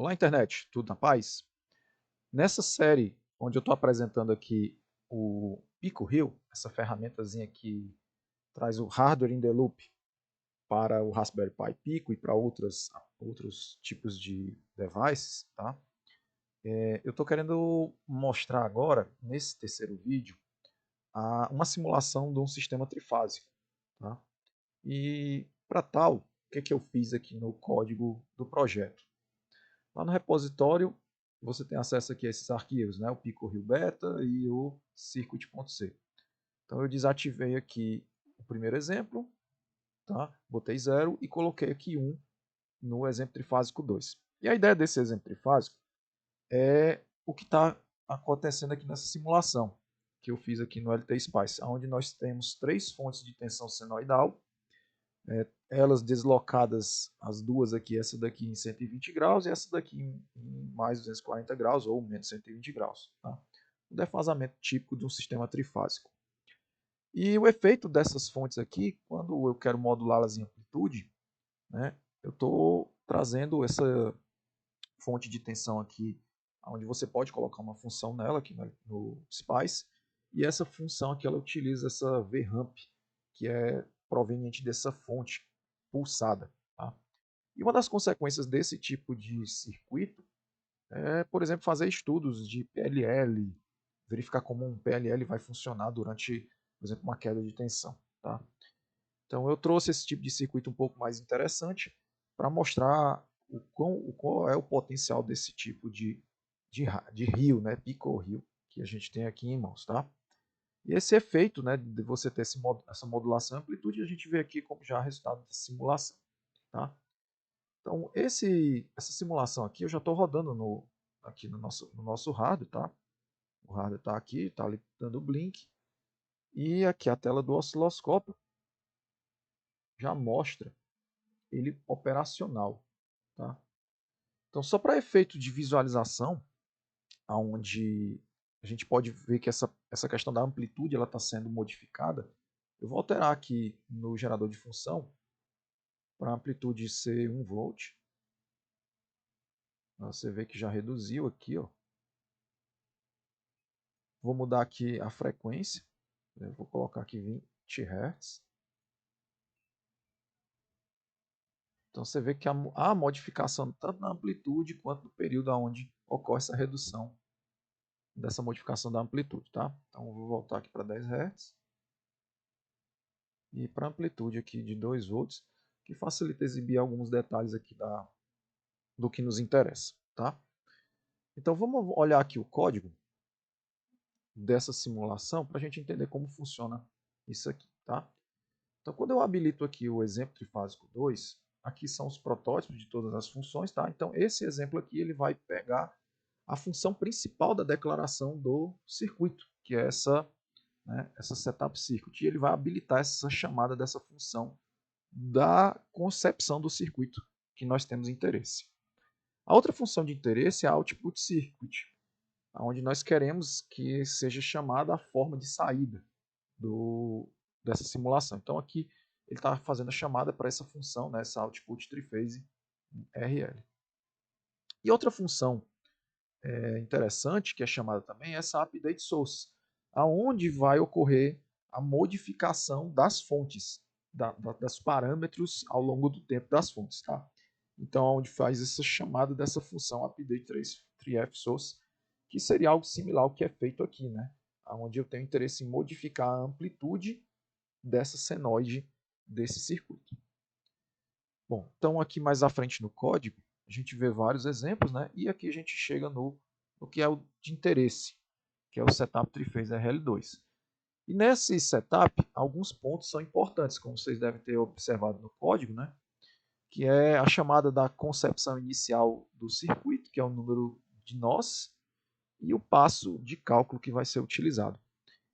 Olá, internet, tudo na paz? Nessa série, onde eu estou apresentando aqui o PicoHill, essa ferramentazinha que traz o hardware in the loop para o Raspberry Pi Pico e para outros tipos de devices, tá? Eu estou querendo mostrar agora, nesse terceiro vídeo, uma simulação de um sistema trifásico, tá? E para tal, o que eu fiz aqui no código do projeto? Lá no repositório, você tem acesso aqui a esses arquivos, né? O PicoHill Beta e o circuit.c. Então eu desativei aqui o primeiro exemplo, tá? Botei 0 e coloquei aqui 1 no exemplo trifásico 2. E a ideia desse exemplo trifásico é o que está acontecendo aqui nessa simulação que eu fiz aqui no LT-Spice, onde nós temos 3 fontes de tensão senoidal, elas deslocadas, as duas aqui, essa daqui em 120 graus e essa daqui em mais 240 graus ou menos 120 graus. Tá? O defasamento típico de um sistema trifásico. E o efeito dessas fontes aqui, quando eu quero modulá-las em amplitude, né, eu estou trazendo essa fonte de tensão aqui, onde você pode colocar uma função nela aqui no Spice, e essa função aqui ela utiliza essa VRAMP, que é proveniente dessa fonte pulsada. Tá? E uma das consequências desse tipo de circuito é, por exemplo, fazer estudos de PLL, verificar como um PLL vai funcionar durante, por exemplo, uma queda de tensão. Tá? Então eu trouxe esse tipo de circuito um pouco mais interessante para mostrar qual é o potencial desse tipo de rio, né, pico-rio, que a gente tem aqui em mãos. Tá? E esse efeito, né, de você ter essa modulação e amplitude, a gente vê aqui como já resultado da simulação. Tá? Então, essa simulação aqui eu já estou rodando aqui no nosso hardware. Tá? O hardware está aqui, está ali dando blink. E aqui a tela do osciloscópio já mostra ele operacional. Tá? Então, só para efeito de visualização, onde a gente pode ver que essa questão da amplitude está sendo modificada, eu vou alterar aqui no gerador de função para a amplitude ser 1 volt. Você vê que já reduziu aqui. Ó. Vou mudar aqui a frequência. Eu vou colocar aqui 20 Hz. Então você vê que há modificação tanto na amplitude quanto no período onde ocorre essa redução dessa modificação da amplitude. Tá? Então eu vou voltar aqui para 10 Hz. E para amplitude aqui de 2 volts, que facilita exibir alguns detalhes aqui do que nos interessa. Tá? Então vamos olhar aqui o código dessa simulação para a gente entender como funciona isso aqui. Tá? Então quando eu habilito aqui o exemplo trifásico 2, aqui são os protótipos de todas as funções. Tá? Então esse exemplo aqui ele vai pegar a função principal da declaração do circuito, que é essa setup circuit, e ele vai habilitar essa chamada dessa função da concepção do circuito que nós temos interesse. A outra função de interesse é a output circuit, onde nós queremos que seja chamada a forma de saída dessa simulação. Então aqui ele está fazendo a chamada para essa função, né, essa output triphase RL. E outra função interessante que é chamada também é essa update source, aonde vai ocorrer a modificação das fontes, das parâmetros ao longo do tempo das fontes. Tá? Então, onde faz essa chamada dessa função update 3f source, que seria algo similar ao que é feito aqui, né? Onde eu tenho interesse em modificar a amplitude dessa senoide desse circuito. Bom, então aqui mais à frente no código, a gente vê vários exemplos, né? E aqui a gente chega no que é o de interesse, que é o setup triphase RL2. E nesse setup, alguns pontos são importantes, como vocês devem ter observado no código, né? Que é a chamada da concepção inicial do circuito, que é o número de nós, e o passo de cálculo que vai ser utilizado.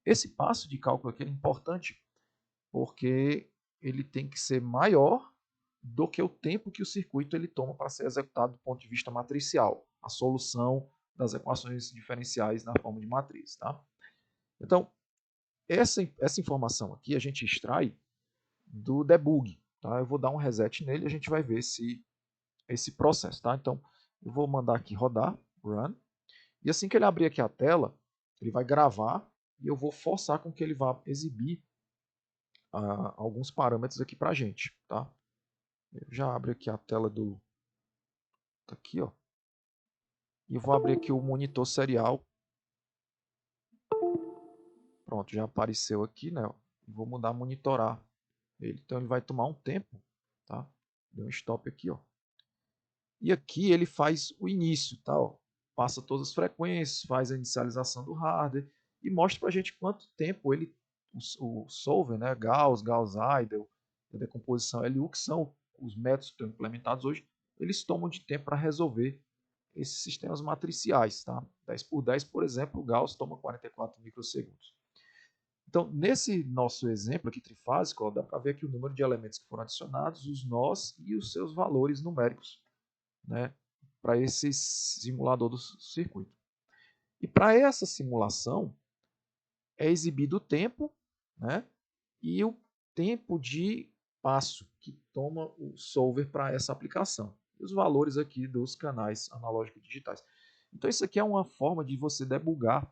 Esse passo de cálculo aqui é importante porque ele tem que ser maior do que o tempo que o circuito ele toma para ser executado do ponto de vista matricial, a solução das equações diferenciais na forma de matriz. Tá? Então, essa informação aqui a gente extrai do debug. Tá? Eu vou dar um reset nele e a gente vai ver esse processo. Tá? Então, Eu vou mandar aqui rodar, run. E assim que ele abrir aqui a tela, ele vai gravar e eu vou forçar com que ele vá exibir alguns parâmetros aqui para a gente, tá? Eu já abro aqui a tela do... Tá aqui, ó. E eu vou abrir aqui o monitor serial. Pronto, já apareceu aqui, né? Vou mudar a monitorar ele. Então ele vai tomar um tempo, tá? Deu um stop aqui, ó. E aqui ele faz o início, tá? Ó. Passa todas as frequências, faz a inicialização do hardware e mostra para a gente quanto tempo ele, o solver, né? Gauss, Gauss-Seidel, a decomposição LU, que são os métodos que estão implementados hoje, eles tomam de tempo para resolver esses sistemas matriciais, tá? 10 por 10, por exemplo, o Gauss toma 44 microsegundos. Então, nesse nosso exemplo aqui trifásico, ó, dá para ver aqui o número de elementos que foram adicionados, os nós e os seus valores numéricos, né, para esse simulador do circuito. E para essa simulação, é exibido o tempo, né, e o tempo de passo que toma o solver para essa aplicação. E os valores aqui dos canais analógicos digitais. Então, isso aqui é uma forma de você debugar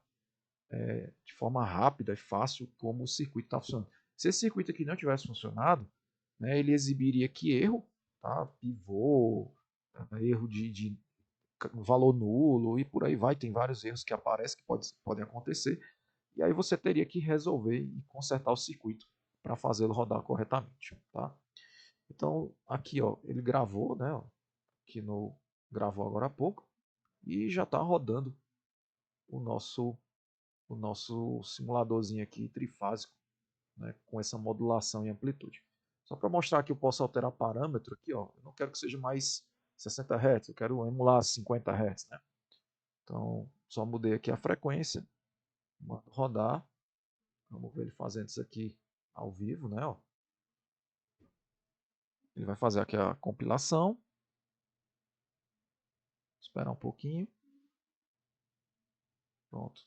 de forma rápida e fácil como o circuito está funcionando. Se esse circuito aqui não tivesse funcionado, né, ele exibiria aqui erro, tá? Pivô, erro de valor nulo e por aí vai. Tem vários erros que aparecem que podem acontecer. E aí você teria que resolver e consertar o circuito para fazê-lo rodar corretamente. Tá? Então aqui ó, ele gravou, né? Ó, aqui no gravou agora há pouco e já está rodando o nosso simuladorzinho aqui trifásico, né, com essa modulação e amplitude. Só para mostrar que eu posso alterar parâmetro aqui, ó, eu não quero que seja mais 60 Hz, eu quero emular 50 Hz. Né? Então, só mudei aqui a frequência, mando rodar, vamos ver ele fazendo isso aqui ao vivo, né? Ó. Ele vai fazer aqui a compilação, esperar um pouquinho, pronto,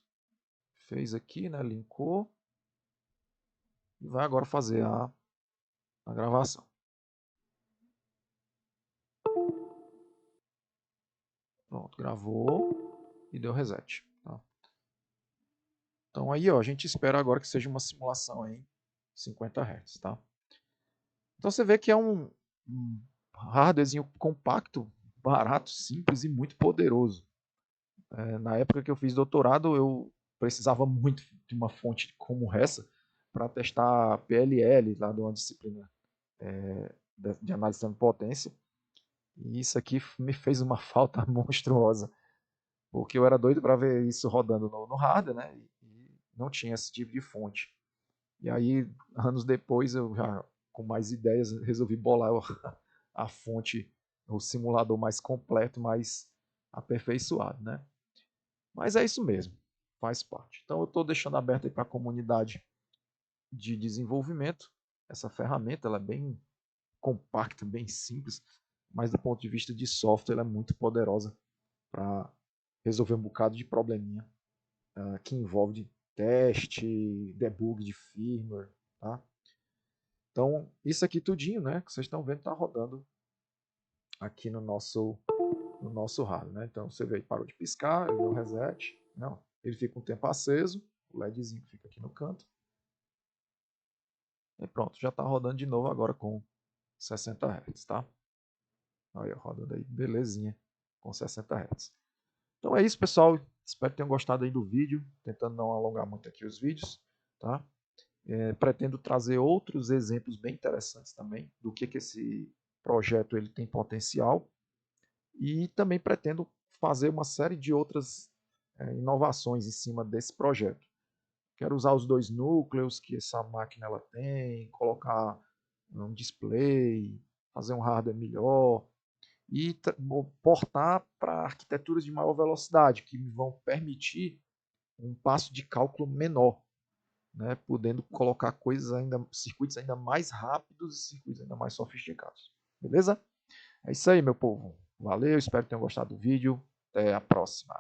fez aqui, né? Linkou, e vai agora fazer a gravação. Pronto, gravou e deu reset. Tá? Então aí ó, a gente espera agora que seja uma simulação em 50 Hz. Tá? Então você vê que é um hardwarezinho compacto, barato, simples e muito poderoso. Na época que eu fiz doutorado, eu precisava muito de uma fonte como essa para testar PLL, lá de uma disciplina de análise de potência. E isso aqui me fez uma falta monstruosa, porque eu era doido para ver isso rodando no hardware, né? E não tinha esse tipo de fonte. E aí, anos depois, eu já com mais ideias resolvi bolar a fonte, o simulador mais completo, mais aperfeiçoado, né? Mas é isso mesmo, faz parte. Então eu estou deixando aberto aí para a comunidade de desenvolvimento. Essa ferramenta ela é bem compacta, bem simples, mas do ponto de vista de software ela é muito poderosa para resolver um bocado de probleminha que envolve teste, debug de firmware, tá? Então, isso aqui tudinho, né, que vocês estão vendo, está rodando aqui no nosso hardware, né? Então, você vê, ele parou de piscar, ele deu reset, não, ele fica um tempo aceso, o LEDzinho fica aqui no canto. E pronto, já está rodando de novo agora com 60 Hz, tá? Aí, rodando aí, belezinha, com 60 Hz. Então é isso, pessoal. Espero que tenham gostado aí do vídeo, tentando não alongar muito aqui os vídeos, tá? Pretendo trazer outros exemplos bem interessantes também do que esse projeto ele tem potencial e também pretendo fazer uma série de outras inovações em cima desse projeto. Quero usar os 2 núcleos que essa máquina ela tem, colocar um display, fazer um hardware melhor e portar para arquiteturas de maior velocidade que me vão permitir um passo de cálculo menor, né, podendo colocar circuitos ainda mais rápidos e circuitos ainda mais sofisticados. Beleza? É isso aí, meu povo. Valeu, espero que tenham gostado do vídeo. Até a próxima.